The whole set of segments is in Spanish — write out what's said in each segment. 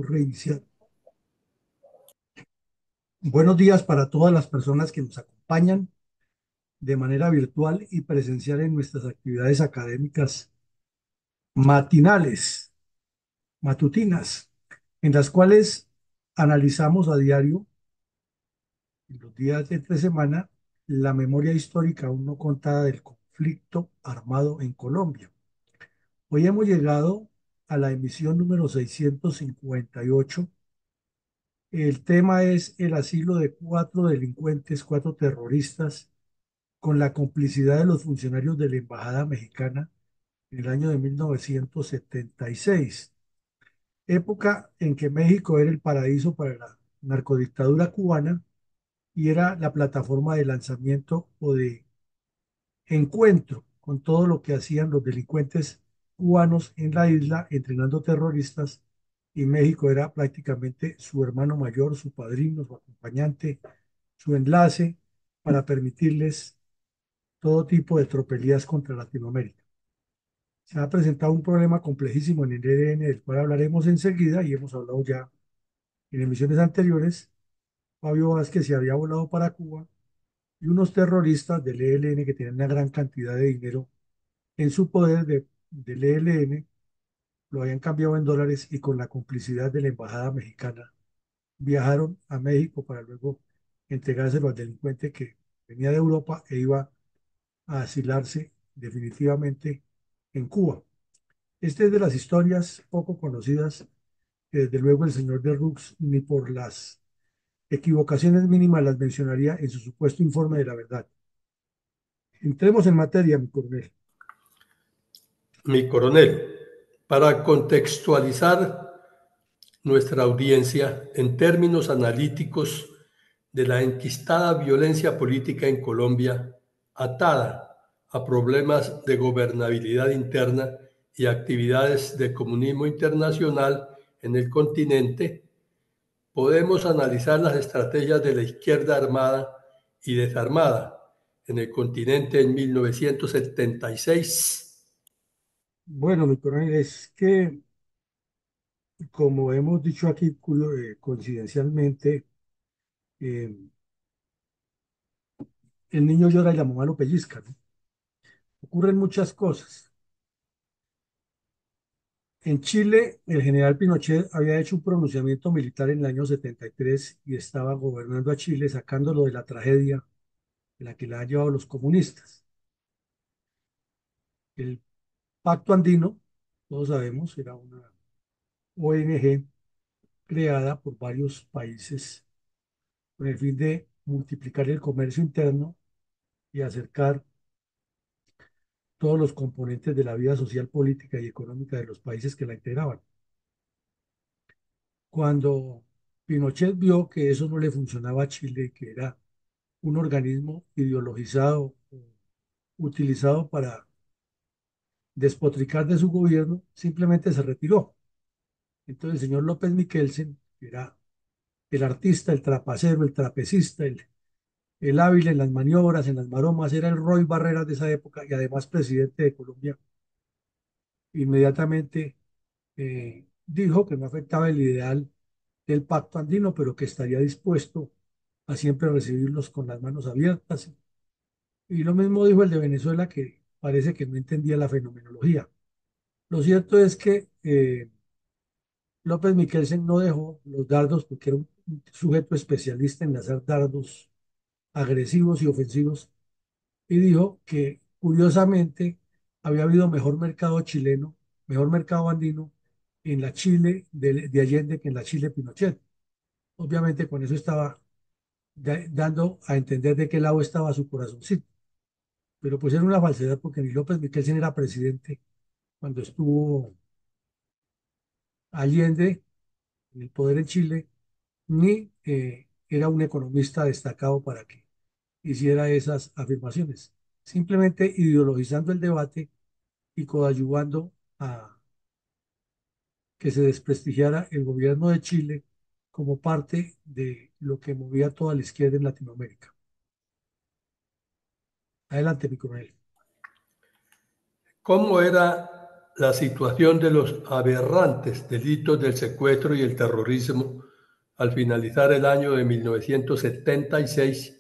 reiniciar. Buenos días para todas las personas que nos acompañan de manera virtual y presencial en nuestras actividades académicas matinales, matutinas, en las cuales analizamos a diario, en los días de entre semana, la memoria histórica aún no contada del conflicto armado en Colombia. Hoy hemos llegado a la emisión número 658. El tema es el asilo de cuatro delincuentes, cuatro terroristas, con la complicidad de los funcionarios de la Embajada Mexicana en el año de 1976, época en que México era el paraíso para la narcodictadura cubana y era la plataforma de lanzamiento o de encuentro con todo lo que hacían los delincuentes cubanos en la isla entrenando terroristas, y México era prácticamente su hermano mayor, su padrino, su acompañante, su enlace para permitirles todo tipo de tropelías contra Latinoamérica. Se ha presentado un problema complejísimo en el ELN, del cual hablaremos enseguida, y hemos hablado ya en emisiones anteriores. Fabio Vázquez se había volado para Cuba y unos terroristas del ELN que tienen una gran cantidad de dinero en su poder del ELN lo habían cambiado en dólares, y con la complicidad de la Embajada Mexicana viajaron a México para luego entregárselo al delincuente que venía de Europa e iba a asilarse definitivamente en Cuba. Esta es de las historias poco conocidas que desde luego el señor de Rux ni por las equivocaciones mínimas las mencionaría en su supuesto informe de la verdad. Entremos en materia, mi coronel. Mi coronel, para contextualizar nuestra audiencia en términos analíticos de la enquistada violencia política en Colombia, atada a problemas de gobernabilidad interna y actividades de comunismo internacional en el continente, podemos analizar las estrategias de la izquierda armada y desarmada en el continente en 1976. Bueno, mi coronel, es que, como hemos dicho aquí coincidencialmente, eh, el niño llora y la mamá lo pellizca, ¿no? Ocurren muchas cosas. En Chile, el general Pinochet había hecho un pronunciamiento militar en el año 73 y estaba gobernando a Chile, sacándolo de la tragedia en la que la han llevado los comunistas. El Pacto Andino, todos sabemos, era una ONG creada por varios países con el fin de multiplicar el comercio interno y acercar todos los componentes de la vida social, política y económica de los países que la integraban. Cuando Pinochet vio que eso no le funcionaba a Chile, que era un organismo ideologizado, utilizado para despotricar de su gobierno, simplemente se retiró. Entonces el señor López Miquelsen, que era el artista, el trapacero, el trapecista, el hábil en las maniobras, en las maromas, era el Roy Barreras de esa época y además presidente de Colombia, inmediatamente dijo que no afectaba el ideal del pacto andino, pero que estaría dispuesto a siempre recibirlos con las manos abiertas. Y lo mismo dijo el de Venezuela, que parece que no entendía la fenomenología. Lo cierto es que López Miquelsen no dejó los dardos porque era un sujeto especialista en lanzar dardos agresivos y ofensivos, y dijo que curiosamente había habido mejor mercado chileno, mejor mercado andino en la Chile de Allende que en la Chile Pinochet. Obviamente con eso estaba dando a entender de qué lado estaba su corazoncito, pero pues era una falsedad porque ni López Miquelsen era presidente cuando estuvo Allende en el poder en Chile, ni era un economista destacado para que hiciera esas afirmaciones, simplemente ideologizando el debate y coadyuvando a que se desprestigiara el gobierno de Chile como parte de lo que movía toda la izquierda en Latinoamérica. Adelante, mi coronel. ¿Cómo era la situación de los aberrantes delitos del secuestro y el terrorismo al finalizar el año de 1976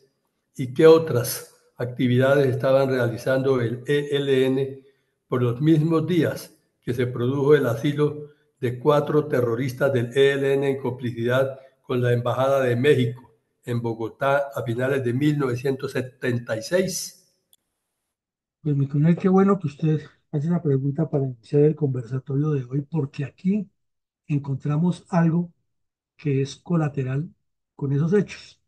y qué otras actividades estaban realizando el ELN por los mismos días que se produjo el asilo de 4 terroristas del ELN en complicidad con la Embajada de México en Bogotá a finales de 1976. Pues mi coronel, qué bueno que usted hace una pregunta para iniciar el conversatorio de hoy, porque aquí encontramos algo que es colateral con esos hechos,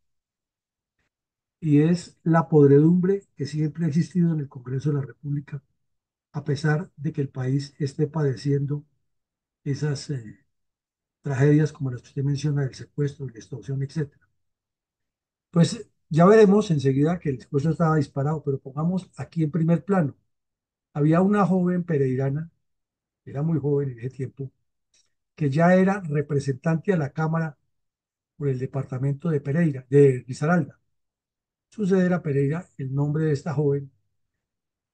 y es la podredumbre que siempre ha existido en el Congreso de la República, a pesar de que el país esté padeciendo esas tragedias como las que usted menciona, del secuestro, la extorsión, etcétera. Pues ya veremos enseguida que el secuestro estaba disparado, pero pongamos aquí en primer plano. Había una joven pereirana, era muy joven en ese tiempo, que ya era representante a la Cámara por el departamento de Pereira, de Risaralda. Su sede era Pereira, el nombre de esta joven,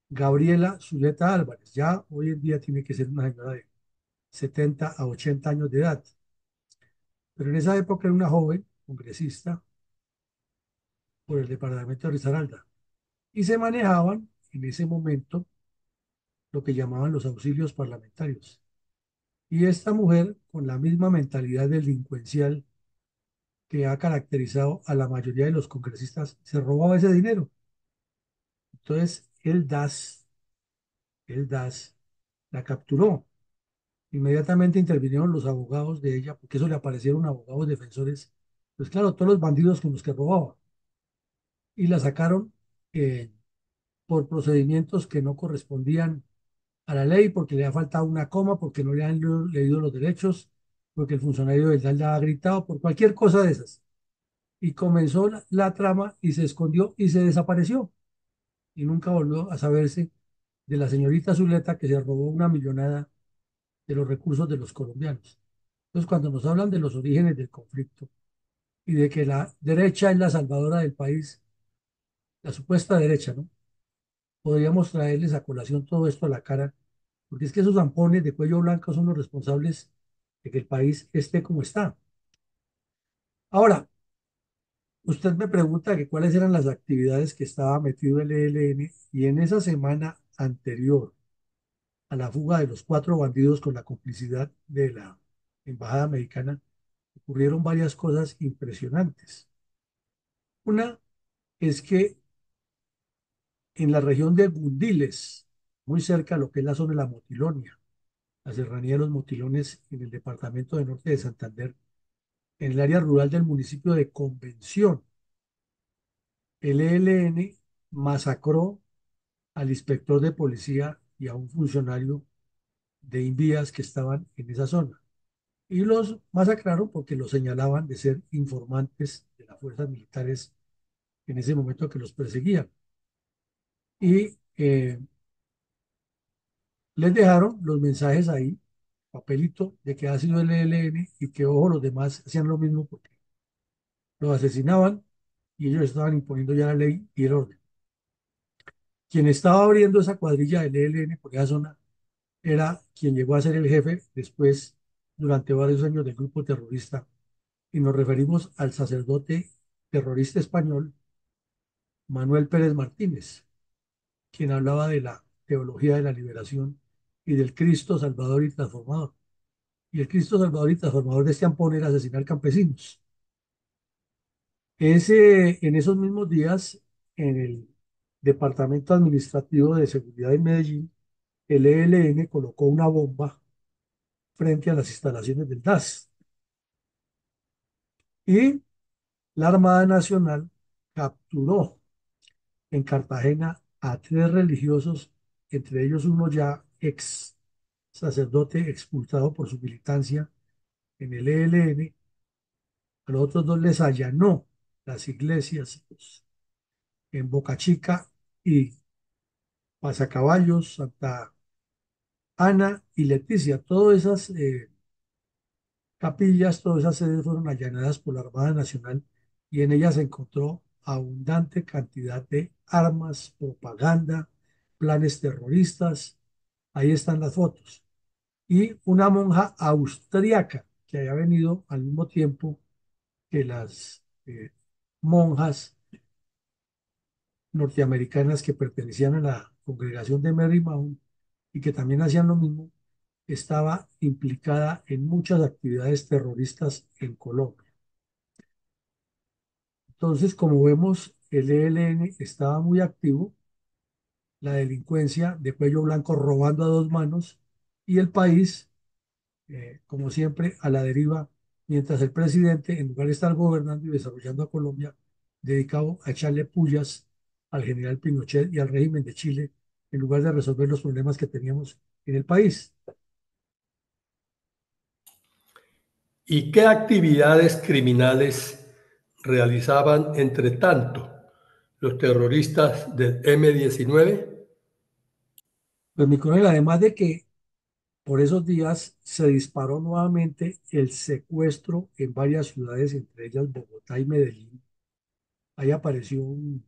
Gabriela Zuleta Álvarez. Ya hoy en día tiene que ser una señora de 70 a 80 años de edad. Pero en esa época era una joven congresista por el departamento de Risaralda. Y se manejaban en ese momento lo que llamaban los auxilios parlamentarios. Y esta mujer, con la misma mentalidad delincuencial que ha caracterizado a la mayoría de los congresistas, se robaba ese dinero. Entonces, el DAS la capturó. Inmediatamente intervinieron los abogados de ella, porque eso le aparecieron abogados defensores, pues claro, todos los bandidos con los que robaba, y la sacaron eh, por procedimientos que no correspondían a la ley, porque le ha faltado una coma, porque no le han leído los derechos, porque el funcionario del DAS le ha gritado, por cualquier cosa de esas. Y comenzó la trama y se escondió y se desapareció. Y nunca volvió a saberse de la señorita Zuleta que se robó una millonada de los recursos de los colombianos. Entonces, cuando nos hablan de los orígenes del conflicto y de que la derecha es la salvadora del país, la supuesta derecha, ¿no? Podríamos traerles a colación todo esto a la cara, porque es que esos zampones de cuello blanco son los responsables de que el país esté como está. Ahora, usted me pregunta que cuáles eran las actividades que estaba metido el ELN, y en esa semana anterior a la fuga de los 4 bandidos con la complicidad de la Embajada Americana, ocurrieron varias cosas impresionantes. Una es que en la región de Gundiles, muy cerca de lo que es la zona de la Motilonia, la serranía de los Motilones en el departamento de Norte de Santander, en el área rural del municipio de Convención, el ELN masacró al inspector de policía y a un funcionario de Invías que estaban en esa zona. Y los masacraron porque los señalaban de ser informantes de las fuerzas militares en ese momento que los perseguían. Y les dejaron los mensajes ahí, papelito de que ha sido el ELN y que, ojo, los demás hacían lo mismo porque los asesinaban y ellos estaban imponiendo ya la ley y el orden. Quien estaba abriendo esa cuadrilla del ELN por esa zona era quien llegó a ser el jefe después, durante varios años, del grupo terrorista. Y nos referimos al sacerdote terrorista español Manuel Pérez Martínez, quien hablaba de la teología de la liberación y del Cristo Salvador y Transformador. Y el Cristo Salvador y Transformador de este ampón era asesinar campesinos. En esos mismos días, en el Departamento Administrativo de Seguridad de Medellín, el ELN colocó una bomba frente a las instalaciones del DAS. Y la Armada Nacional capturó en Cartagena a 3 religiosos, entre ellos uno ya ex sacerdote expulsado por su militancia en el ELN. A los otros 2 les allanó las iglesias en Boca Chica y Pasacaballos, Santa Ana y Leticia. Todas esas capillas, todas esas sedes fueron allanadas por la Armada Nacional, y en ellas se encontró abundante cantidad de armas, propaganda, planes terroristas. Ahí están las fotos. y una monja austriaca que había venido al mismo tiempo que las monjas norteamericanas que pertenecían a la congregación de Marymount y que también hacían lo mismo, estaba implicada en muchas actividades terroristas en Colombia. Entonces, como vemos, el ELN estaba muy activo, la delincuencia de cuello blanco robando a dos manos y el país, como siempre, a la deriva, mientras el presidente, en lugar de estar gobernando y desarrollando a Colombia, dedicado a echarle pullas al general Pinochet y al régimen de Chile, en lugar de resolver los problemas que teníamos en el país. ¿Y qué actividades criminales realizaban entre tanto los terroristas del M-19? Pues mi coronel, además de que por esos días se disparó nuevamente el secuestro en varias ciudades, entre ellas Bogotá y Medellín. Ahí apareció un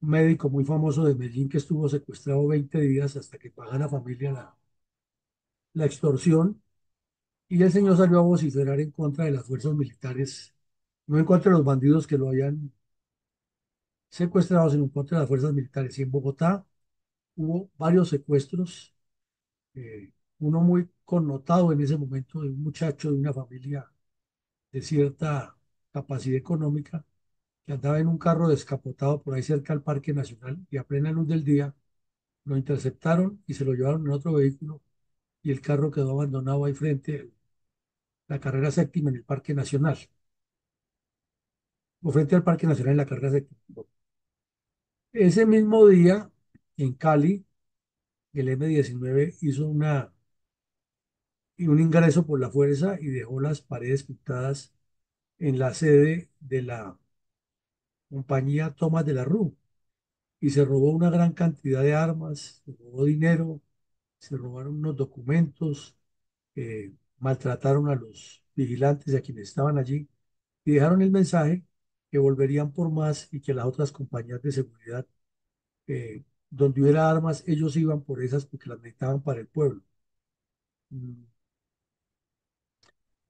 médico muy famoso de Medellín que estuvo secuestrado 20 días hasta que paga la familia la extorsión y el señor salió a vociferar en contra de las fuerzas militares, no en contra de los bandidos que lo habían secuestrado, sino en contra de las fuerzas militares. Y en Bogotá hubo varios secuestros, uno muy connotado en ese momento de un muchacho de una familia de cierta capacidad económica que andaba en un carro descapotado por ahí cerca al Parque Nacional y a plena luz del día lo interceptaron y se lo llevaron en otro vehículo y el carro quedó abandonado ahí frente a la carrera séptima en el Parque Nacional, o frente al Parque Nacional en la carrera séptima. Ese mismo día, en Cali, el M-19 hizo un ingreso por la fuerza y dejó las paredes pintadas en la sede de la compañía Thomas de la Rue y se robó una gran cantidad de armas, se robó dinero, se robaron unos documentos, maltrataron a los vigilantes y a quienes estaban allí y dejaron el mensaje que volverían por más y que las otras compañías de seguridad, donde hubiera armas, ellos iban por esas porque las necesitaban para el pueblo. Mm,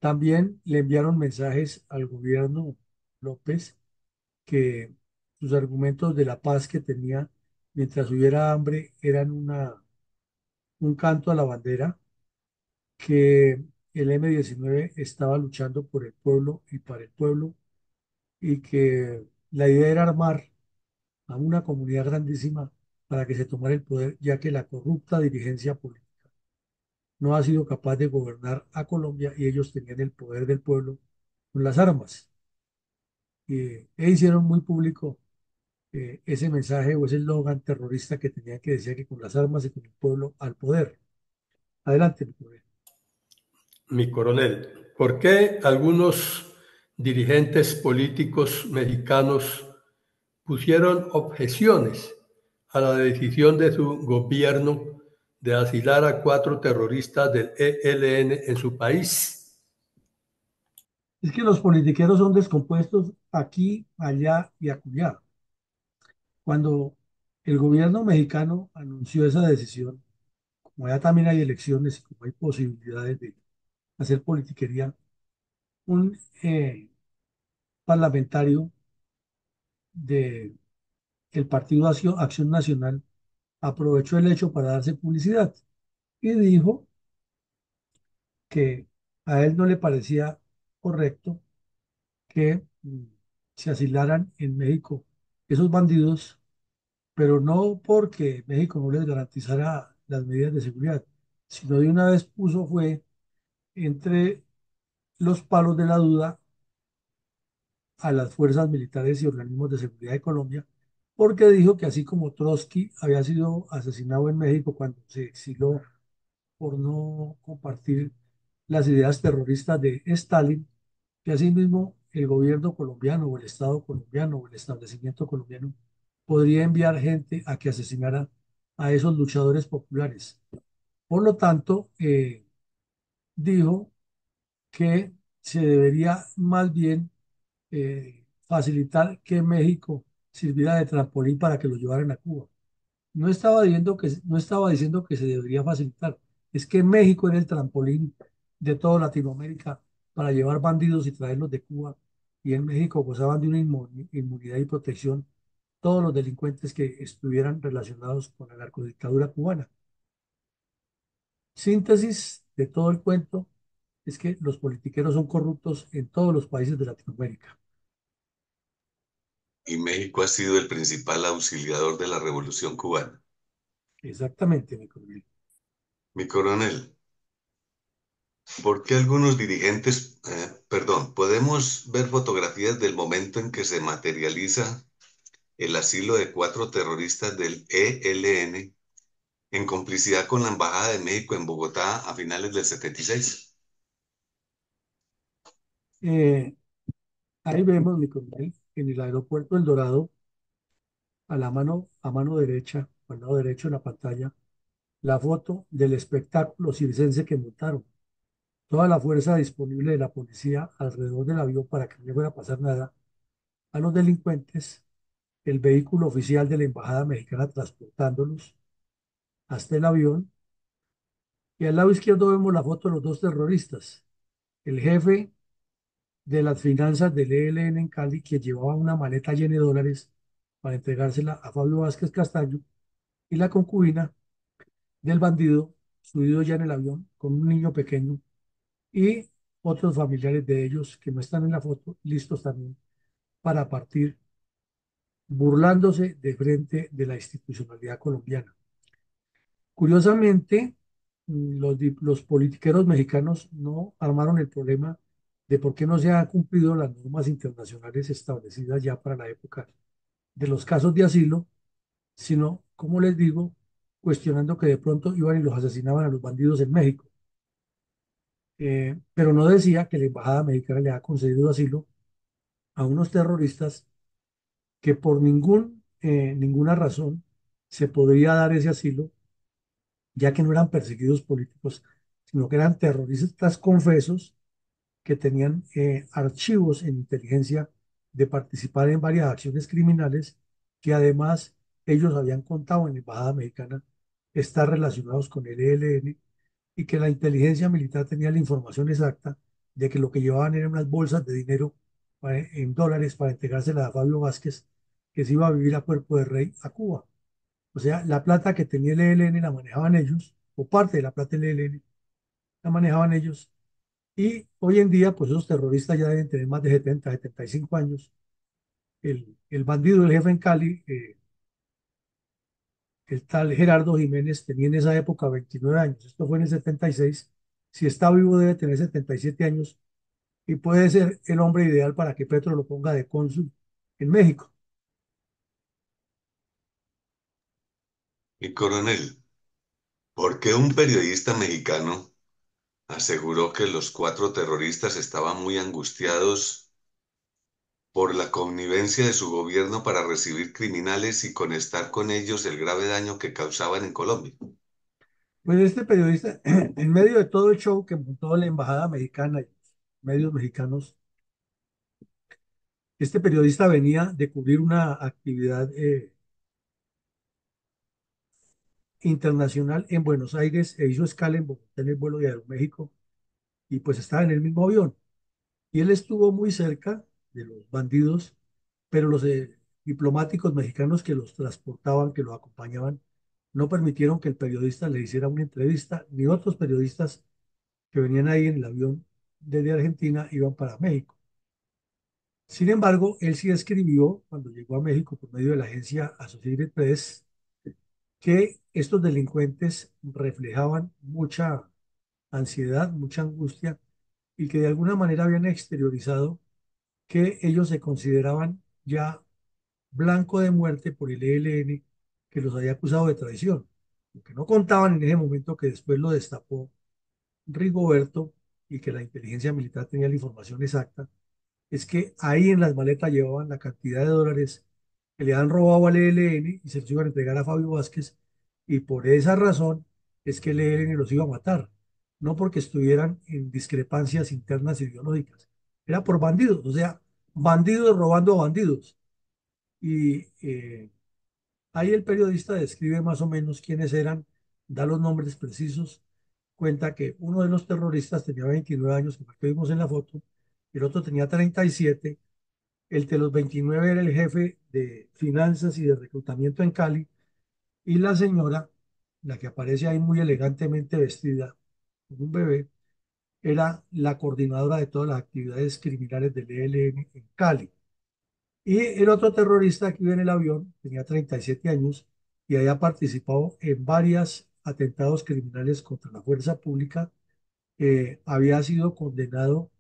También le enviaron mensajes al gobierno López que sus argumentos de la paz que tenía mientras hubiera hambre eran un canto a la bandera, que el M-19 estaba luchando por el pueblo y para el pueblo y que la idea era armar a una comunidad grandísima para que se tomara el poder, ya que la corrupta dirigencia política no ha sido capaz de gobernar a Colombia y ellos tenían el poder del pueblo con las armas. E hicieron muy público ese mensaje o ese eslogan terrorista que tenía que decir que con las armas y con el pueblo al poder. Adelante, mi coronel. Mi coronel, ¿por qué algunos dirigentes políticos mexicanos pusieron objeciones a la decisión de su gobierno de asilar a 4 terroristas del ELN en su país? Es que los politiqueros son descompuestos aquí, allá y acullá. Cuando el gobierno mexicano anunció esa decisión, como ya también hay elecciones y como hay posibilidades de hacer politiquería, un parlamentario del Partido Acción Nacional aprovechó el hecho para darse publicidad y dijo que a él no le parecía correcto que se asilaran en México esos bandidos, pero no porque México no les garantizara las medidas de seguridad, sino de una vez puso fue entre los palos de la duda a las fuerzas militares y organismos de seguridad de Colombia, porque dijo que así como Trotsky había sido asesinado en México cuando se exiló por no compartir las ideas terroristas de Stalin, que asimismo el gobierno colombiano o el Estado colombiano o el establecimiento colombiano podría enviar gente a que asesinara a esos luchadores populares. Por lo tanto, dijo que se debería más bien facilitar que México sirviera de trampolín para que lo llevaran a Cuba. No estaba diciendo que se debería facilitar, es que México era el trampolín de toda Latinoamérica para llevar bandidos y traerlos de Cuba. Y en México gozaban de una inmunidad y protección todos los delincuentes que estuvieran relacionados con la narcodictadura cubana. Síntesis de todo el cuento es que los politiqueros son corruptos en todos los países de Latinoamérica. Y México ha sido el principal auxiliador de la Revolución cubana. Exactamente, mi coronel. Mi coronel, ¿por qué algunos dirigentes, podemos ver fotografías del momento en que se materializa el asilo de 4 terroristas del ELN en complicidad con la Embajada de México en Bogotá a finales del 76? Eh, Ahí vemos, mi coronel, en el aeropuerto El Dorado, a mano derecha, al lado derecho de la pantalla, la foto del espectáculo circense que montaron. Toda la fuerza disponible de la policía alrededor del avión para que no le fuera a pasar nada a los delincuentes, el vehículo oficial de la Embajada Mexicana transportándolos hasta el avión. Y al lado izquierdo vemos la foto de los dos terroristas, el jefe de las finanzas del ELN en Cali, que llevaba una maleta llena de dólares para entregársela a Fabio Vázquez Castaño, y la concubina del bandido, subido ya en el avión con un niño pequeño y otros familiares de ellos que no están en la foto, listos también para partir, burlándose de frente de la institucionalidad colombiana. Curiosamente, los politiqueros mexicanos no armaron el problema de por qué no se han cumplido las normas internacionales establecidas ya para la época de los casos de asilo, sino, como les digo, cuestionando que de pronto iban y los asesinaban a los bandidos en México. Pero no decía que la embajada mexicana le ha concedido asilo a unos terroristas que por ninguna razón se podría dar ese asilo, ya que no eran perseguidos políticos, sino que eran terroristas confesos que tenían archivos en inteligencia de participar en varias acciones criminales que además ellos habían contado en la embajada mexicana estar relacionados con el ELN, y que la inteligencia militar tenía la información exacta de que lo que llevaban eran unas bolsas de dinero en dólares para entregársela a Fabio Vázquez, que se iba a vivir a Cuerpo de Rey a Cuba. O sea, la plata que tenía el ELN la manejaban ellos, o parte de la plata del ELN la manejaban ellos. Y hoy en día, pues esos terroristas ya deben tener más de 70, 75 años. El bandido, el jefe en Cali, el tal Gerardo Jiménez, tenía en esa época 29 años. Esto fue en el 76. Si está vivo, debe tener 77 años y puede ser el hombre ideal para que Petro lo ponga de cónsul en México. Mi coronel, ¿por qué un periodista mexicano aseguró que los 4 terroristas estaban muy angustiados por la connivencia de su gobierno para recibir criminales y conectar con ellos el grave daño que causaban en Colombia? Pues este periodista, en medio de todo el show que montó la embajada mexicana y los medios mexicanos, este periodista venía de cubrir una actividad internacional en Buenos Aires e hizo escala en Bogotá en el vuelo de Aeroméxico y pues estaba en el mismo avión. Y él estuvo muy cerca de los bandidos, pero los diplomáticos mexicanos que los transportaban, que los acompañaban, no permitieron que el periodista le hiciera una entrevista, ni otros periodistas que venían ahí en el avión desde Argentina iban para México. Sin embargo, él sí escribió cuando llegó a México por medio de la agencia Associated Press que estos delincuentes reflejaban mucha ansiedad, mucha angustia y que de alguna manera habían exteriorizado que ellos se consideraban ya blanco de muerte por el ELN que los había acusado de traición. Lo que no contaban en ese momento que después lo destapó Rigoberto y que la inteligencia militar tenía la información exacta, es que ahí en las maletas llevaban la cantidad de dólares que le han robado al ELN y se los iban a entregar a Fabio Vázquez, y por esa razón es que el ELN los iba a matar, no porque estuvieran en discrepancias internas ideológicas, era por bandidos, o sea, bandidos robando a bandidos. Y ahí el periodista describe más o menos quiénes eran, da los nombres precisos cuenta que uno de los terroristas tenía 29 años, como el que vimos en la foto, el otro tenía 37. El de los 29 era el jefe de finanzas y de reclutamiento en Cali, y la señora, la que aparece ahí muy elegantemente vestida, con un bebé, era la coordinadora de todas las actividades criminales del ELN en Cali. Y el otro terrorista que iba en el avión tenía 37 años y había participado en varios atentados criminales contra la fuerza pública. Había sido condenado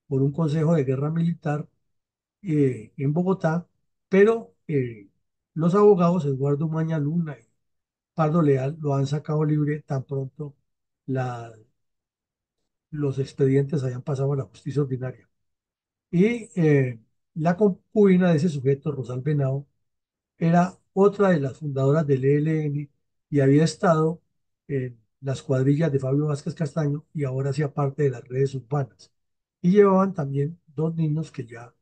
por un consejo de guerra militar en Bogotá, pero los abogados Eduardo Maña Luna y Pardo Leal lo han sacado libre tan pronto la- los expedientes hayan pasado a la justicia ordinaria. Y la concubina de ese sujeto, Rosal Venado, era otra de las fundadoras del ELN y había estado en las cuadrillas de Fabio Vázquez Castaño y ahora hacía parte de las redes urbanas. Y llevaban también dos niños que ya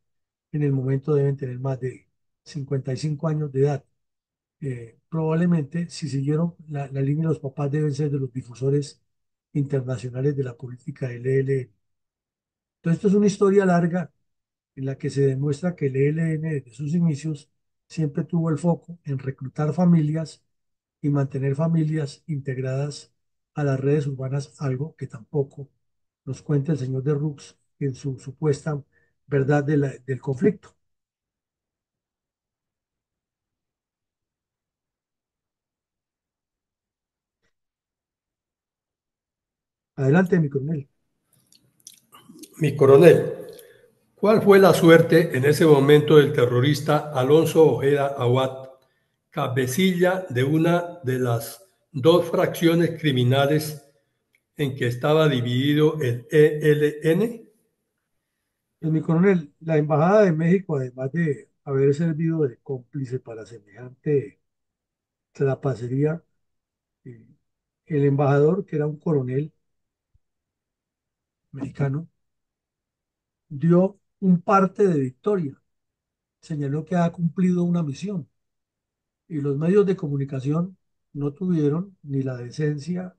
en el momento deben tener más de 55 años de edad. Probablemente, si siguieron la línea de los papás, deben ser de los difusores internacionales de la política del ELN. Entonces, esto es una historia larga en la que se demuestra que el ELN desde sus inicios siempre tuvo el foco en reclutar familias y mantener familias integradas a las redes urbanas, algo que tampoco nos cuenta el señor de Rux en su supuesta verdad del conflicto. Adelante, mi coronel. Mi coronel, ¿cuál fue la suerte en ese momento del terrorista Alonso Ojeda Awad, cabecilla de una de las dos fracciones criminales en que estaba dividido el ELN? Pues, mi coronel, la Embajada de México, además de haber servido de cómplice para semejante trapacería, eh, el embajador, que era un coronel mexicano, dio un parte de victoria, señaló que ha cumplido una misión y los medios de comunicación no tuvieron ni la decencia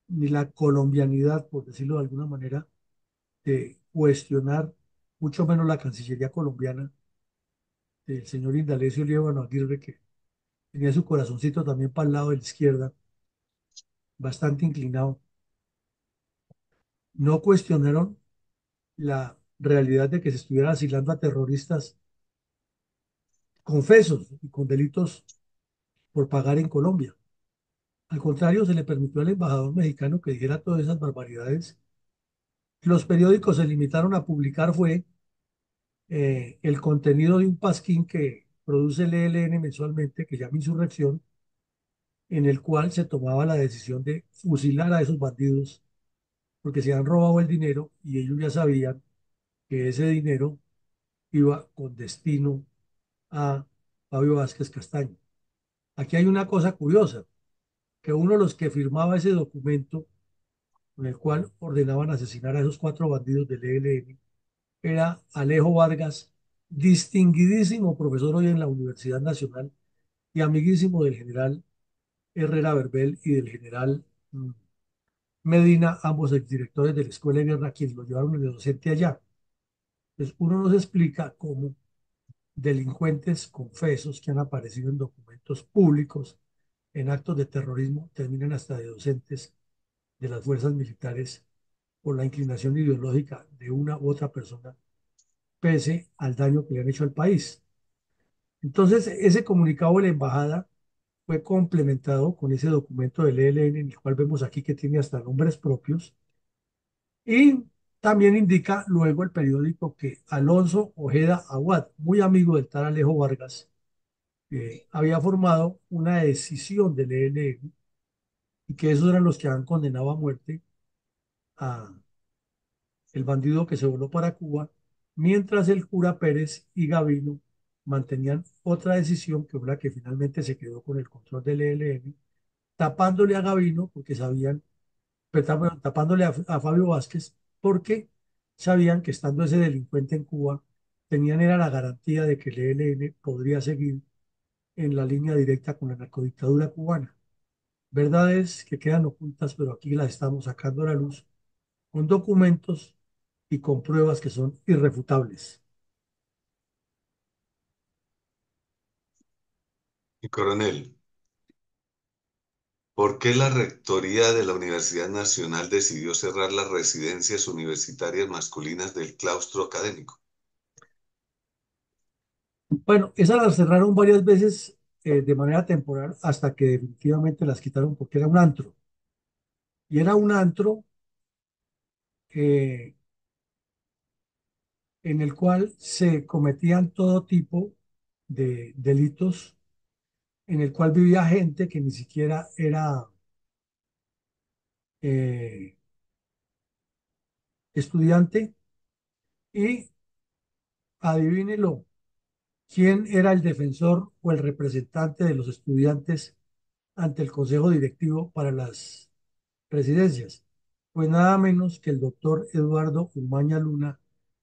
ni la colombianidad, por decirlo de alguna manera, de cuestionar, mucho menos la Cancillería colombiana del señor Indalecio Líbano Aguirre, que tenía su corazoncito también para el lado de la izquierda, bastante inclinado. No cuestionaron la realidad de que se estuviera asilando a terroristas confesos y con delitos por pagar en Colombia. Al contrario, se le permitió al embajador mexicano que dijera todas esas barbaridades. Los periódicos se limitaron a publicar fue el contenido de un pasquín que produce el ELN mensualmente, que se llama Insurrección, en el cual se tomaba la decisión de fusilar a esos bandidos porque se han robado el dinero y ellos ya sabían que ese dinero iba con destino a Fabio Vázquez Castaño. Aquí hay una cosa curiosa, que uno de los que firmaba ese documento con el cual ordenaban asesinar a esos cuatro bandidos del ELN era Alejo Vargas, distinguidísimo profesor hoy en la Universidad Nacional y amiguísimo del general Herrera Verbel y del general Medina, ambos exdirectores de la Escuela de Guerra, quienes lo llevaron de docente allá. Entonces, uno nos explica cómo delincuentes confesos que han aparecido en documentos públicos en actos de terrorismo terminan hasta de docentes de las fuerzas militares por la inclinación ideológica de una u otra persona, pese al daño que le han hecho al país. Entonces, ese comunicado de la embajada fue complementado con ese documento del ELN, en el cual vemos aquí que tiene hasta nombres propios, y también indica luego el periódico que Alonso Ojeda Aguad, muy amigo del tal Alejo Vargas, había formado una decisión del ELN y que esos eran los que han condenado a muerte a el bandido que se voló para Cuba, mientras el cura Pérez y Gavino mantenían otra decisión que fue la que finalmente se quedó con el control del ELN, tapándole a Gavino porque sabían, perdón, tapándole a Fabio Vázquez porque sabían que estando ese delincuente en Cuba, tenían era la garantía de que el ELN podría seguir en la línea directa con la narcodictadura cubana. verdades que quedan ocultas, pero aquí las estamos sacando a la luz con documentos y con pruebas que son irrefutables. Y coronel, ¿por qué la rectoría de la Universidad Nacional decidió cerrar las residencias universitarias masculinas del claustro académico? Bueno, esas las cerraron varias veces de manera temporal hasta que definitivamente las quitaron porque era un antro. Y era un antro eh, en el cual se cometían todo tipo de delitos, en el cual vivía gente que ni siquiera era eh, estudiante. Y adivínelo, ¿quién era el defensor o el representante de los estudiantes ante el Consejo Directivo para las residencias? Pues nada menos que el doctor Eduardo Umaña Luna,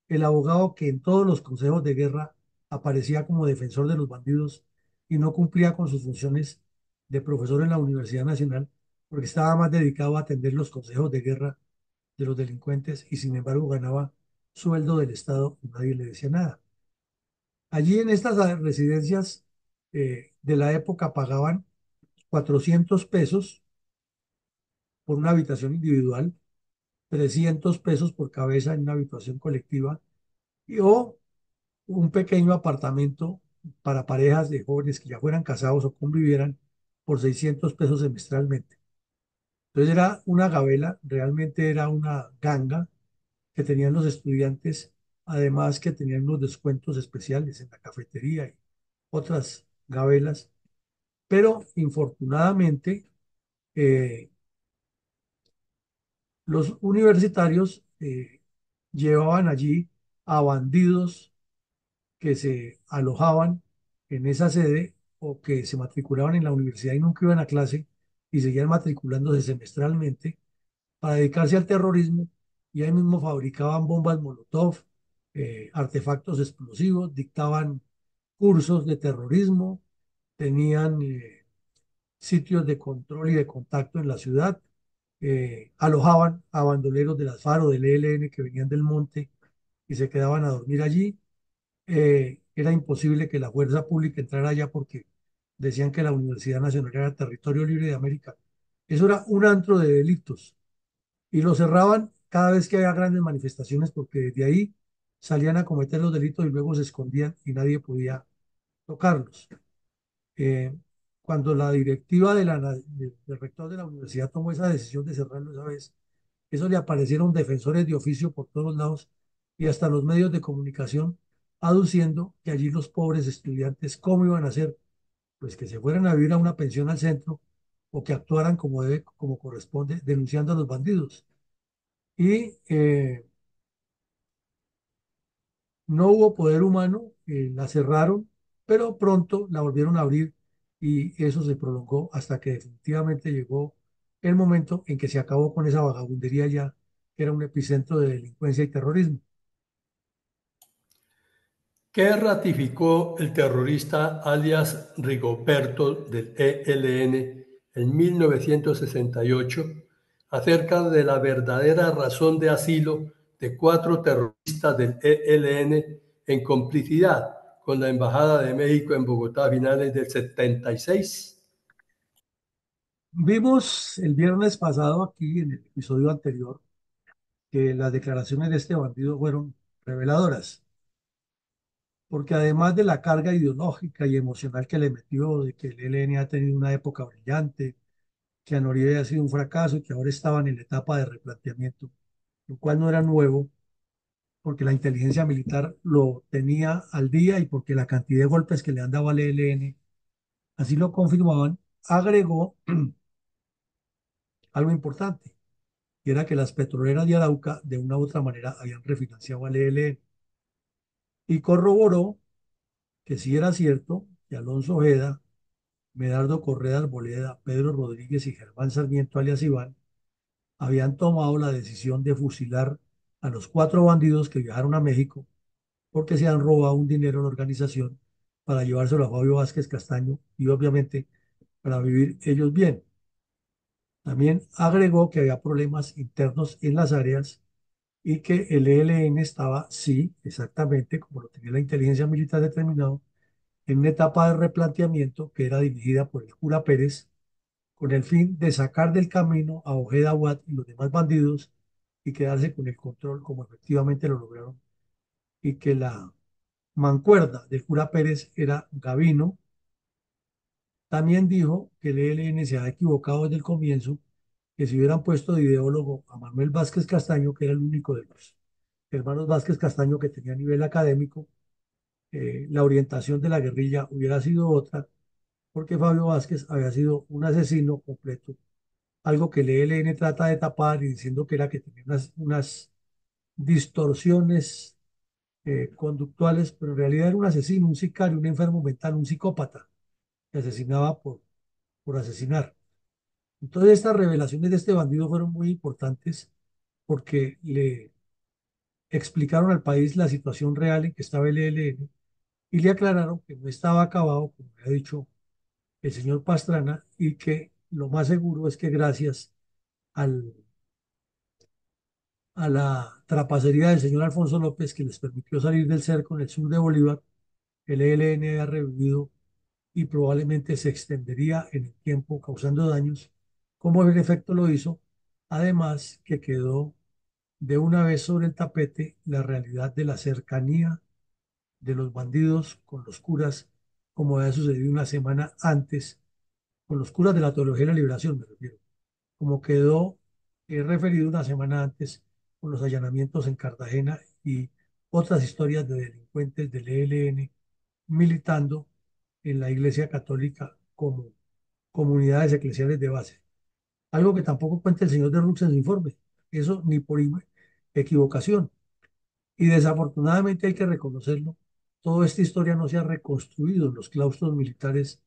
el abogado que en todos los consejos de guerra aparecía como defensor de los bandidos y no cumplía con sus funciones de profesor en la Universidad Nacional porque estaba más dedicado a atender los consejos de guerra de los delincuentes y sin embargo ganaba sueldo del Estado y nadie le decía nada. Allí en estas residencias de la época pagaban 400 pesos por una habitación individual, 300 pesos por cabeza en una habitación colectiva o un pequeño apartamento para parejas de jóvenes que ya fueran casados o convivieran por 600 pesos semestralmente. Entonces era una gabela, realmente era una ganga que tenían los estudiantes, además que tenían unos descuentos especiales en la cafetería y otras gabelas, pero infortunadamente eh, los universitarios llevaban allí a bandidos que se alojaban en esa sede o que se matriculaban en la universidad y nunca iban a clase y seguían matriculándose semestralmente para dedicarse al terrorismo y ahí mismo fabricaban bombas Molotov, artefactos explosivos, dictaban cursos de terrorismo, tenían sitios de control y de contacto en la ciudad, alojaban a bandoleros de las FARC o del ELN que venían del monte y se quedaban a dormir allí. Era imposible que la fuerza pública entrara allá porque decían que la Universidad Nacional era territorio libre de América. Eso era un antro de delitos y lo cerraban cada vez que había grandes manifestaciones porque desde ahí salían a cometer los delitos y luego se escondían y nadie podía tocarlos. Eh, Cuando la directiva del rector de la universidad tomó esa decisión de cerrarlo esa vez, eso le aparecieron defensores de oficio por todos lados y hasta los medios de comunicación aduciendo que allí los pobres estudiantes, ¿cómo iban a hacer? Pues que se fueran a vivir a una pensión al centro o que actuaran como debe, como corresponde, denunciando a los bandidos. Y no hubo poder humano, la cerraron, pero pronto la volvieron a abrir y eso se prolongó hasta que definitivamente llegó el momento en que se acabó con esa vagabundería ya, que era un epicentro de delincuencia y terrorismo. ¿Qué ratificó el terrorista alias Rigoberto del ELN en 1968 acerca de la verdadera razón de asilo de cuatro terroristas del ELN en complicidad con la Embajada de México en Bogotá a finales del 76? Vimos el viernes pasado aquí en el episodio anterior que las declaraciones de este bandido fueron reveladoras, porque además de la carga ideológica y emocional que le metió de que el ELN ha tenido una época brillante, que Anoribe ha sido un fracaso y que ahora estaban en la etapa de replanteamiento, lo cual no era nuevo porque la inteligencia militar lo tenía al día y porque la cantidad de golpes que le han dado al ELN así lo confirmaban, agregó algo importante, y era que las petroleras de Arauca de una u otra manera habían refinanciado al ELN y corroboró que sí era cierto que Alonso Ojeda, Medardo Correa Arboleda, Pedro Rodríguez y Germán Sarmiento alias Iván habían tomado la decisión de fusilar a los cuatro bandidos que viajaron a México porque se han robado un dinero en la organización para llevárselo a Fabio Vázquez Castaño y obviamente para vivir ellos bien. También agregó que había problemas internos en las áreas y que el ELN estaba, sí, exactamente como lo tenía la inteligencia militar determinado, en una etapa de replanteamiento que era dirigida por el cura Pérez con el fin de sacar del camino a Ojeda Watt y los demás bandidos y quedarse con el control como efectivamente lo lograron y que la mancuerda del cura Pérez era Gavino. También dijo que el ELN se ha equivocado desde el comienzo, que si hubieran puesto de ideólogo a Manuel Vázquez Castaño, que era el único de los hermanos Vázquez Castaño que tenía nivel académico, la orientación de la guerrilla hubiera sido otra, porque Fabio Vázquez había sido un asesino completo, algo que el ELN trata de tapar y diciendo que era que tenía unas distorsiones conductuales, pero en realidad era un asesino, un sicario, un enfermo mental, un psicópata que asesinaba por asesinar. Entonces estas revelaciones de este bandido fueron muy importantes porque le explicaron al país la situación real en que estaba el ELN y le aclararon que no estaba acabado, como le ha dicho el señor Pastrana, y que lo más seguro es que gracias al, a la trapacería del señor Alfonso López, que les permitió salir del cerco en el sur de Bolívar, el ELN ha revivido y probablemente se extendería en el tiempo causando daños, como en efecto lo hizo, además que quedó de una vez sobre el tapete la realidad de la cercanía de los bandidos con los curas, como había sucedido una semana antes, con los curas de la Teología de la Liberación, me refiero, como quedó referido una semana antes con los allanamientos en Cartagena y otras historias de delincuentes del ELN militando en la Iglesia Católica como comunidades eclesiales de base. Algo que tampoco cuenta el señor de Rux en su informe. Eso ni por equivocación. Y desafortunadamente hay que reconocerlo, toda esta historia no se ha reconstruido en los claustros militares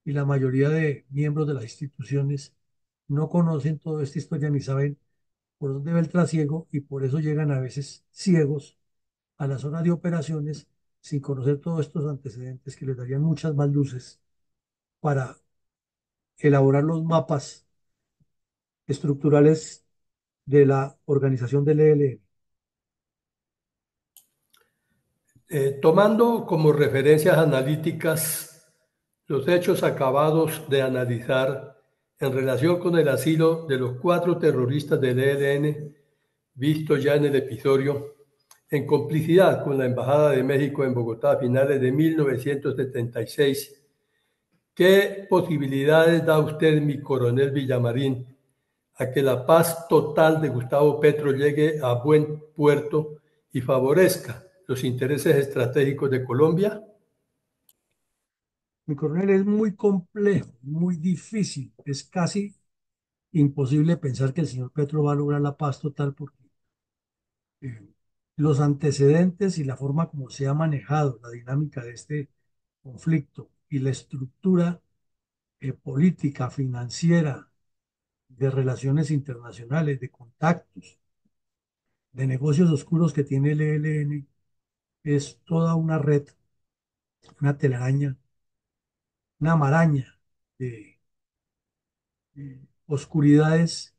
y la mayoría de miembros de las instituciones no conocen toda esta historia ni saben por dónde va el trasiego y por eso llegan a veces ciegos a la zona de operaciones sin conocer todos estos antecedentes que les darían muchas más luces para elaborar los mapas estructurales de la organización del ELN. Tomando como referencias analíticas los hechos acabados de analizar en relación con el asilo de los 4 terroristas del ELN, visto ya en el episodio, en complicidad con la Embajada de México en Bogotá a finales de 1976, ¿qué posibilidades da usted, mi coronel Villamarín, a que la paz total de Gustavo Petro llegue a buen puerto y favorezca los intereses estratégicos de Colombia? Mi coronel, es muy complejo, muy difícil, es casi imposible pensar que el señor Petro va a lograr la paz total porque eh, los antecedentes y la forma como se ha manejado la dinámica de este conflicto y la estructura política, financiera, de relaciones internacionales, de contactos, de negocios oscuros que tiene el ELN, es toda una red, una telaraña, una maraña de oscuridades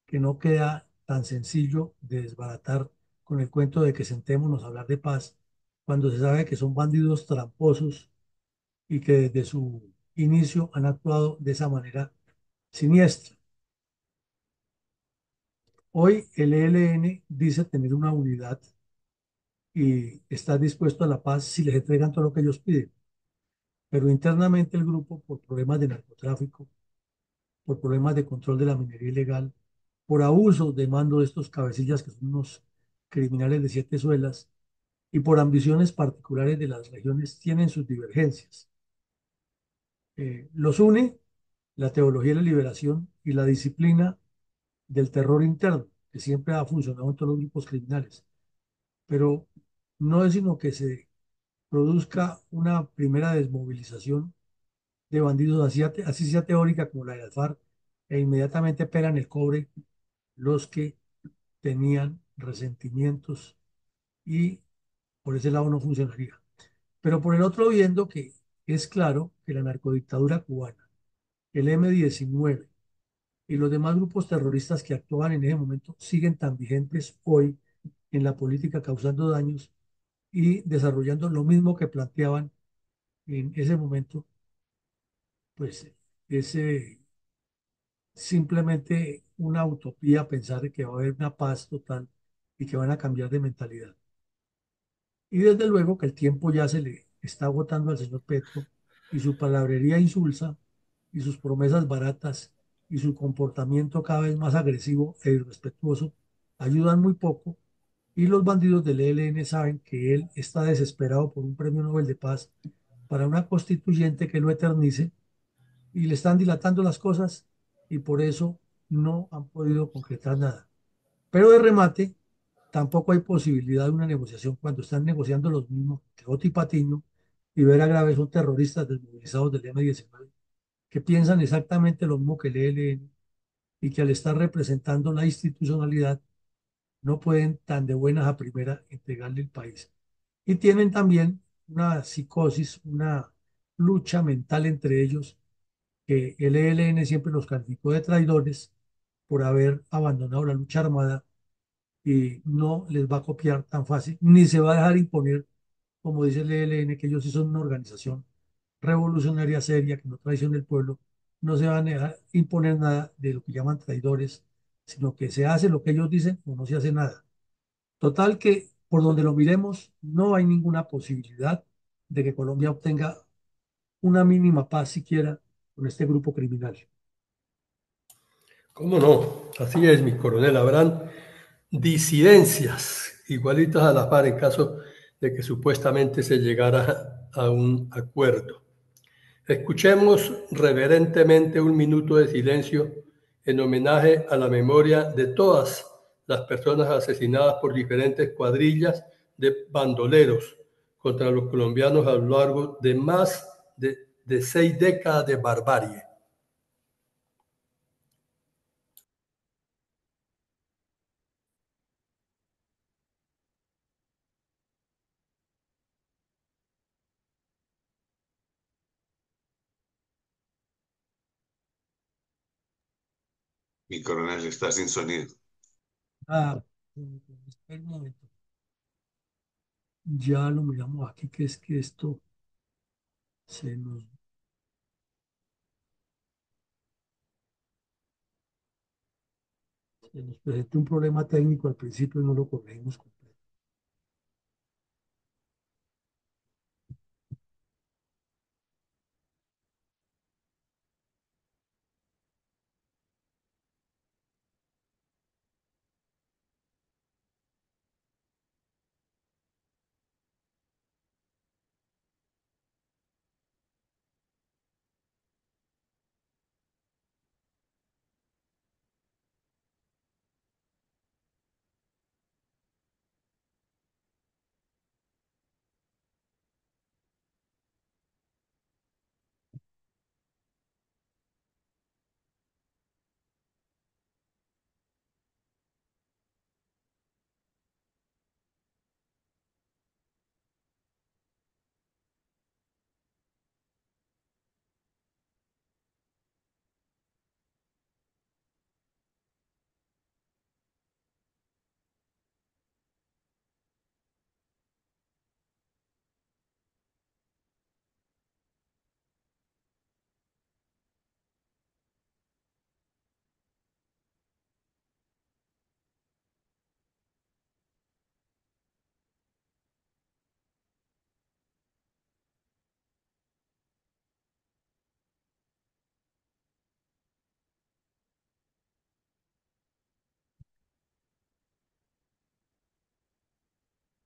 que no queda tan sencillo de desbaratar con el cuento de que sentémonos a hablar de paz, cuando se sabe que son bandidos tramposos y que desde su inicio han actuado de esa manera siniestra. Hoy el ELN dice tener una unidad y está dispuesto a la paz si les entregan todo lo que ellos piden, pero internamente el grupo, por problemas de narcotráfico, por problemas de control de la minería ilegal, por abuso de mando de estos cabecillas que son unos criminales de siete suelas y por ambiciones particulares de las regiones, tienen sus divergencias. Los une la teología de la liberación y la disciplina del terror interno, que siempre ha funcionado en todos los grupos criminales. Pero no es sino que se produzca una primera desmovilización de bandidos, así sea teórica como la de Alfar, e inmediatamente pelan el cobre los que tenían resentimientos y por ese lado no funcionaría. Pero por el otro, viendo que es claro que la narcodictadura cubana, el M-19 y los demás grupos terroristas que actuaban en ese momento siguen tan vigentes hoy en la política, causando daños y desarrollando lo mismo que planteaban en ese momento, pues es simplemente una utopía pensar de que va a haber una paz total y que van a cambiar de mentalidad. Y desde luego que el tiempo ya se le está agotando al señor Petro y su palabrería insulsa y sus promesas baratas y su comportamiento cada vez más agresivo e irrespetuoso ayudan muy poco y los bandidos del ELN saben que él está desesperado por un premio Nobel de Paz para una constituyente que lo eternice y le están dilatando las cosas y por eso no han podido concretar nada. Pero de remate, tampoco hay posibilidad de una negociación cuando están negociando los mismos Teoti y Patiño y Vera Graves son terroristas desmovilizados del M-19 que piensan exactamente lo mismo que el ELN y que al estar representando la institucionalidad no pueden tan de buenas a primera entregarle el país. Y tienen también una psicosis, una lucha mental entre ellos, que el ELN siempre los calificó de traidores por haber abandonado la lucha armada y no les va a copiar tan fácil, ni se va a dejar imponer, como dice el ELN, que ellos sí son una organización revolucionaria seria, que no traiciona el pueblo, no se van a dejar imponer nada de lo que llaman traidores, sino que se hace lo que ellos dicen o no se hace nada. Total que por donde lo miremos, no hay ninguna posibilidad de que Colombia obtenga una mínima paz siquiera con este grupo criminal. ¿Cómo no? Así es, mi coronel. Habrán disidencias igualitas a la par en caso de que supuestamente se llegara a un acuerdo. Escuchemos reverentemente un minuto de silencio en homenaje a la memoria de todas las personas asesinadas por diferentes cuadrillas de bandoleros contra los colombianos a lo largo de más de 6 décadas de barbarie. Mi coronel está sin sonido. Ah, espera un momento. Ya lo miramos aquí, que es que esto se nos, se nos presentó un problema técnico al principio y no lo corregimos completo.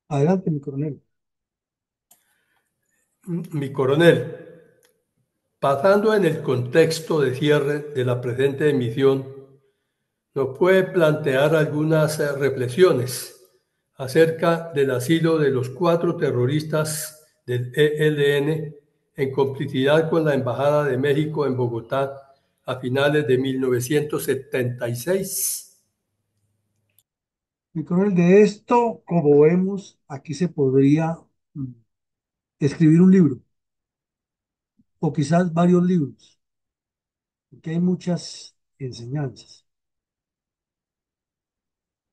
Adelante, mi coronel. Mi coronel, pasando en el contexto de cierre de la presente emisión, nos puede plantear algunas reflexiones acerca del asilo de los 4 terroristas del ELN en complicidad con la Embajada de México en Bogotá a finales de 1976. Mi coronel, de esto, como vemos, aquí se podría mm, escribir un libro o quizás varios libros, porque hay muchas enseñanzas.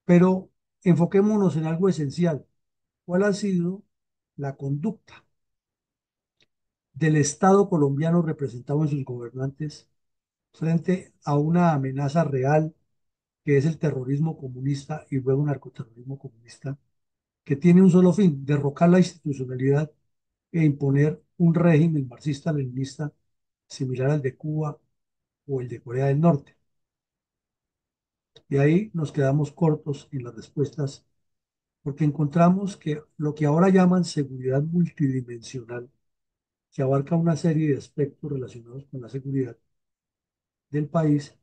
Pero enfoquémonos en algo esencial. ¿Cuál ha sido la conducta del Estado colombiano representado en sus gobernantes frente a una amenaza real que es el terrorismo comunista y luego narcoterrorismo comunista, que tiene un solo fin, derrocar la institucionalidad e imponer un régimen marxista-leninista similar al de Cuba o el de Corea del Norte? Y ahí nos quedamos cortos en las respuestas porque encontramos que lo que ahora llaman seguridad multidimensional, que abarca una serie de aspectos relacionados con la seguridad del país,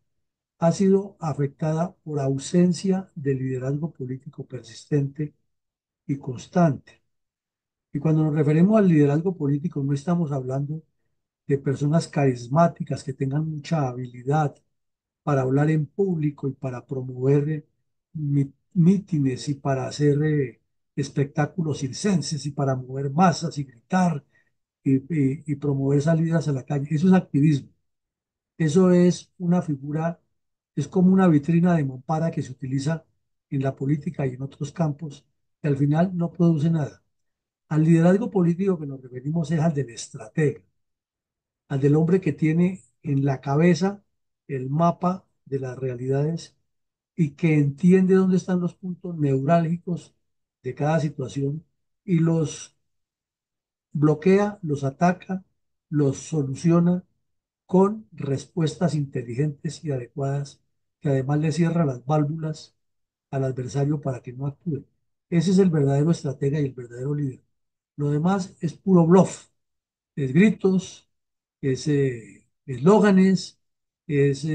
ha sido afectada por ausencia de liderazgo político persistente y constante. Y cuando nos referimos al liderazgo político, no estamos hablando de personas carismáticas que tengan mucha habilidad para hablar en público y para promover mítines y para hacer espectáculos circenses y para mover masas y gritar y promover salidas a la calle. Eso es activismo. Eso es una figura, es como una vitrina de mampara que se utiliza en la política y en otros campos, que al final no produce nada. Al liderazgo político que nos referimos es al del estratega, al del hombre que tiene en la cabeza el mapa de las realidades y que entiende dónde están los puntos neurálgicos de cada situación y los bloquea, los ataca, los soluciona con respuestas inteligentes y adecuadas que además le cierra las válvulas al adversario para que no actúe. Ese es el verdadero estratega y el verdadero líder. Lo demás es puro bluff, es gritos, es eslóganes, es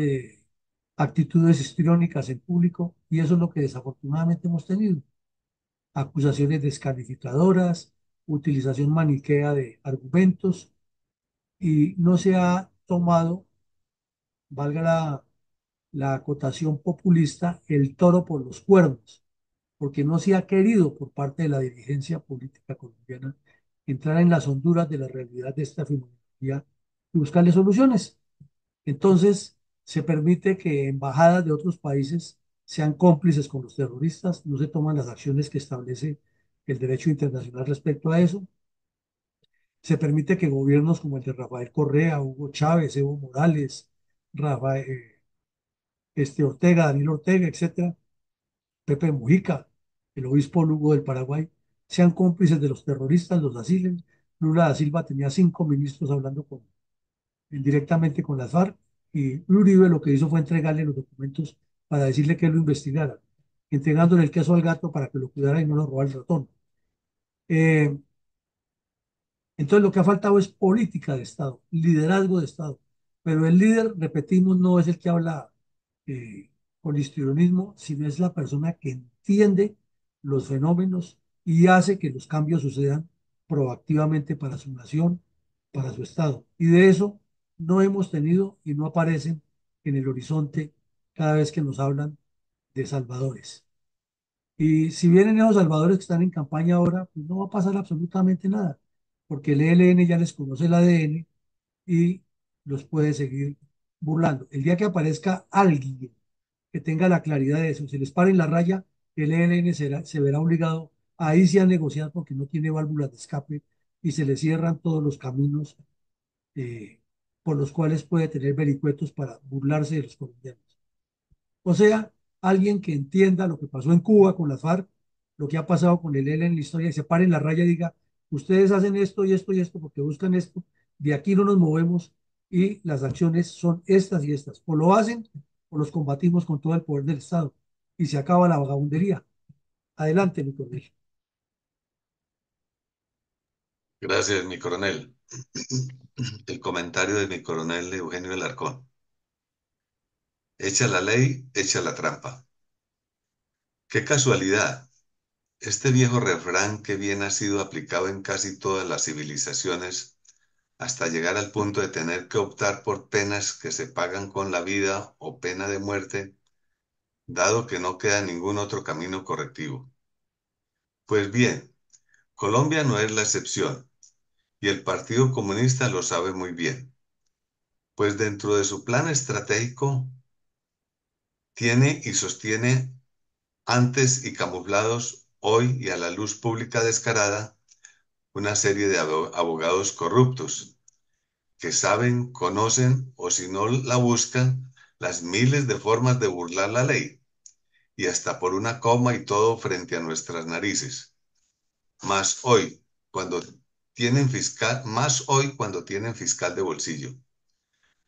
actitudes histriónicas en público y eso es lo que desafortunadamente hemos tenido. Acusaciones descalificadoras, utilización maniquea de argumentos y no se ha tomado, valga la acotación populista, el toro por los cuernos, porque no se ha querido por parte de la dirigencia política colombiana entrar en las honduras de la realidad de esta filosofía y buscarle soluciones. Entonces, se permite que embajadas de otros países sean cómplices con los terroristas, no se toman las acciones que establece el derecho internacional respecto a eso. Se permite que gobiernos como el de Rafael Correa, Hugo Chávez, Evo Morales, Rafael, Ortega, Daniel Ortega, etcétera, Pepe Mujica, el obispo Lugo del Paraguay, sean cómplices de los terroristas, los asilen. Lula da Silva tenía 5 ministros hablando directamente con las FARC y Uribe lo que hizo fue entregarle los documentos para decirle que lo investigara, entregándole el queso al gato para que lo cuidara y no lo robara el ratón. Eh, entonces lo que ha faltado es política de Estado, liderazgo de Estado. Pero el líder, repetimos, no es el que habla eh, con histrionismo, sino es la persona que entiende los fenómenos y hace que los cambios sucedan proactivamente para su nación, para su Estado. Y de eso no hemos tenido y no aparecen en el horizonte cada vez que nos hablan de salvadores. Y si vienen esos salvadores que están en campaña ahora, pues no va a pasar absolutamente nada, porque el ELN ya les conoce el ADN y los puede seguir burlando. El día que aparezca alguien que tenga la claridad de eso, se les pare en la raya, el ELN se verá obligado a irse a negociar porque no tiene válvulas de escape y se le cierran todos los caminos eh, por los cuales puede tener vericuetos para burlarse de los colombianos. O sea, alguien que entienda lo que pasó en Cuba con las FARC, lo que ha pasado con el ELN en la historia, y se pare en la raya y diga, ustedes hacen esto y esto y esto porque buscan esto, de aquí no nos movemos y las acciones son estas y estas. O lo hacen o los combatimos con todo el poder del Estado y se acaba la vagabundería. Adelante, mi coronel. Gracias, mi coronel. El comentario de mi coronel Eugenio Alarcón. Echa la ley, echa la trampa. Qué casualidad. Este viejo refrán que bien ha sido aplicado en casi todas las civilizaciones hasta llegar al punto de tener que optar por penas que se pagan con la vida o pena de muerte, dado que no queda ningún otro camino correctivo. Pues bien, Colombia no es la excepción, y el Partido Comunista lo sabe muy bien, pues dentro de su plan estratégico tiene y sostiene antes y camuflados hoy y a la luz pública descarada una serie de abogados corruptos que saben, conocen o si no la buscan, las miles de formas de burlar la ley y hasta por una coma y todo frente a nuestras narices. Más hoy, cuando cuando tienen fiscal de bolsillo,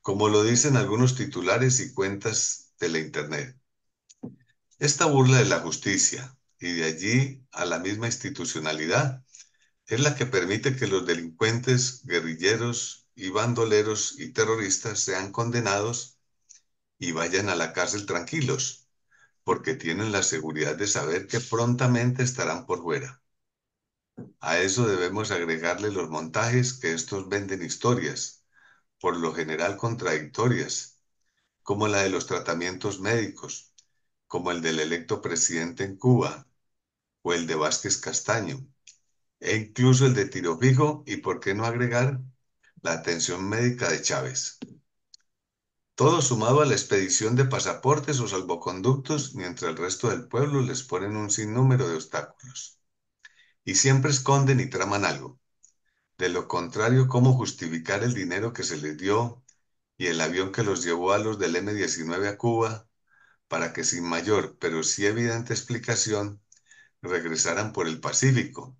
como lo dicen algunos titulares y cuentas de la internet. Esta burla de la justicia y de allí a la misma institucionalidad es la que permite que los delincuentes, guerrilleros y bandoleros y terroristas sean condenados y vayan a la cárcel tranquilos, porque tienen la seguridad de saber que prontamente estarán por fuera. A eso debemos agregarle los montajes que estos venden historias, por lo general contradictorias, como la de los tratamientos médicos, como el del electo presidente en Cuba, o el de Vázquez Castaño, e incluso el de Tiro Fijo, y por qué no agregar la atención médica de Chávez. Todo sumado a la expedición de pasaportes o salvoconductos, mientras el resto del pueblo les ponen un sinnúmero de obstáculos. Y siempre esconden y traman algo. De lo contrario, ¿cómo justificar el dinero que se les dio y el avión que los llevó a los del M-19 a Cuba para que sin mayor, pero sí evidente explicación, regresaran por el Pacífico,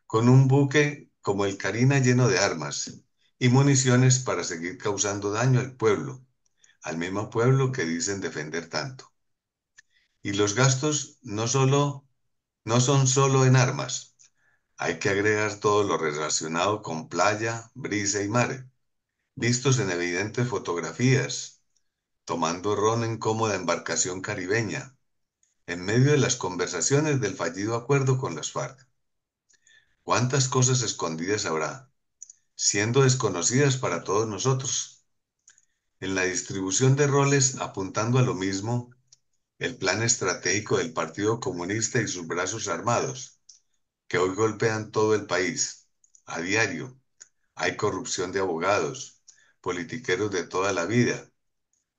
con un buque como el Carina lleno de armas y municiones para seguir causando daño al mismo pueblo que dicen defender tanto? Y los gastos no son solo en armas, hay que agregar todo lo relacionado con playa, brisa y mar, vistos en evidentes fotografías, tomando ron en cómoda embarcación caribeña, en medio de las conversaciones del fallido acuerdo con las FARC. ¿Cuántas cosas escondidas habrá, siendo desconocidas para todos nosotros? En la distribución de roles apuntando a lo mismo, el plan estratégico del Partido Comunista y sus brazos armados, que hoy golpean todo el país, a diario. Hay corrupción de abogados, politiqueros de toda la vida,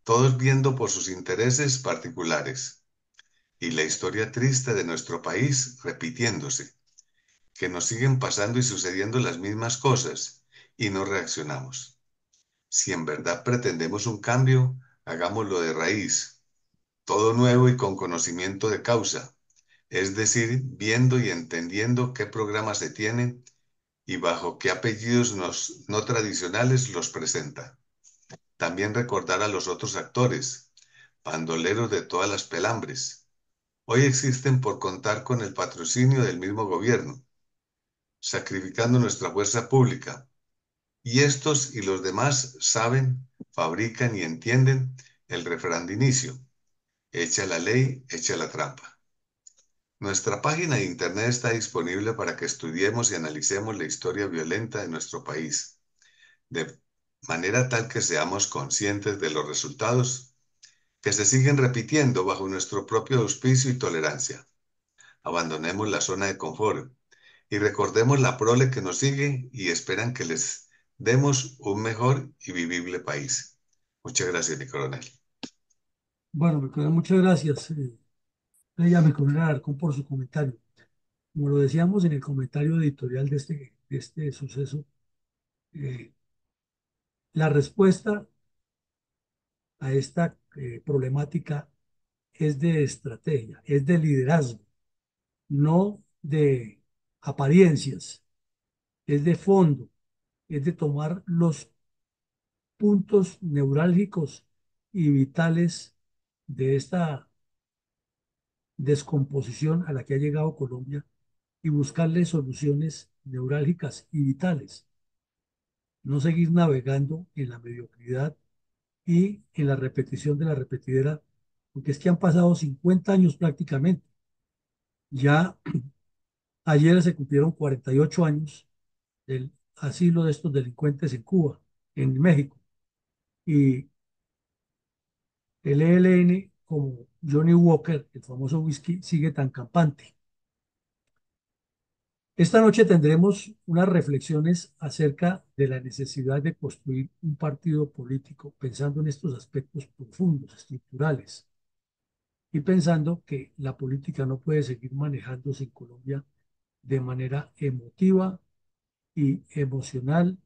todos viendo por sus intereses particulares. Y la historia triste de nuestro país repitiéndose, que nos siguen pasando y sucediendo las mismas cosas y no reaccionamos. Si en verdad pretendemos un cambio, hagámoslo de raíz, todo nuevo y con conocimiento de causa, es decir, viendo y entendiendo qué programas se tienen y bajo qué apellidos no tradicionales los presenta. También recordar a los otros actores, bandoleros de todas las pelambres. Hoy existen por contar con el patrocinio del mismo gobierno, sacrificando nuestra fuerza pública. Y estos y los demás saben, fabrican y entienden el refrán de inicio: echa la ley, echa la trampa. Nuestra página de internet está disponible para que estudiemos y analicemos la historia violenta de nuestro país, de manera tal que seamos conscientes de los resultados que se siguen repitiendo bajo nuestro propio auspicio y tolerancia. Abandonemos la zona de confort y recordemos la prole que nos sigue y esperan que les demos un mejor y vivible país. Muchas gracias, mi coronel. Bueno, mi coronel, muchas gracias. Mi coronel Alarcón, por su comentario. Como lo decíamos en el comentario editorial de este suceso, eh, la respuesta a esta problemática es de estrategia, es de liderazgo, no de apariencias, es de fondo, es de tomar los puntos neurálgicos y vitales de esta descomposición a la que ha llegado Colombia y buscarle soluciones neurálgicas y vitales. No seguir navegando en la mediocridad y en la repetición de la repetidera, porque es que han pasado 50 años prácticamente. Ya ayer se cumplieron 48 años del asilo de estos delincuentes en Cuba, en México, y el ELN, como Johnny Walker, el famoso whisky, sigue tan campante. Esta noche tendremos unas reflexiones acerca de la necesidad de construir un partido político pensando en estos aspectos profundos, estructurales. y pensando que la política no puede seguir manejándose en Colombia de manera emotiva y emocional,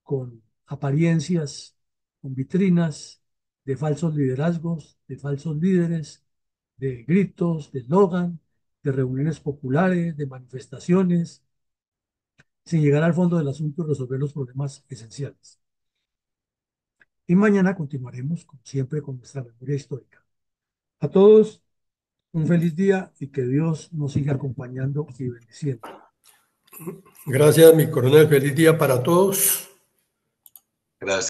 con apariencias, con vitrinas de falsos liderazgos, de falsos líderes, de gritos, de eslogan, de reuniones populares, de manifestaciones, sin llegar al fondo del asunto y resolver los problemas esenciales. Y mañana continuaremos, como siempre, con nuestra memoria histórica. A todos, un feliz día y que Dios nos siga acompañando y bendiciendo. Gracias, mi coronel. Feliz día para todos. Gracias.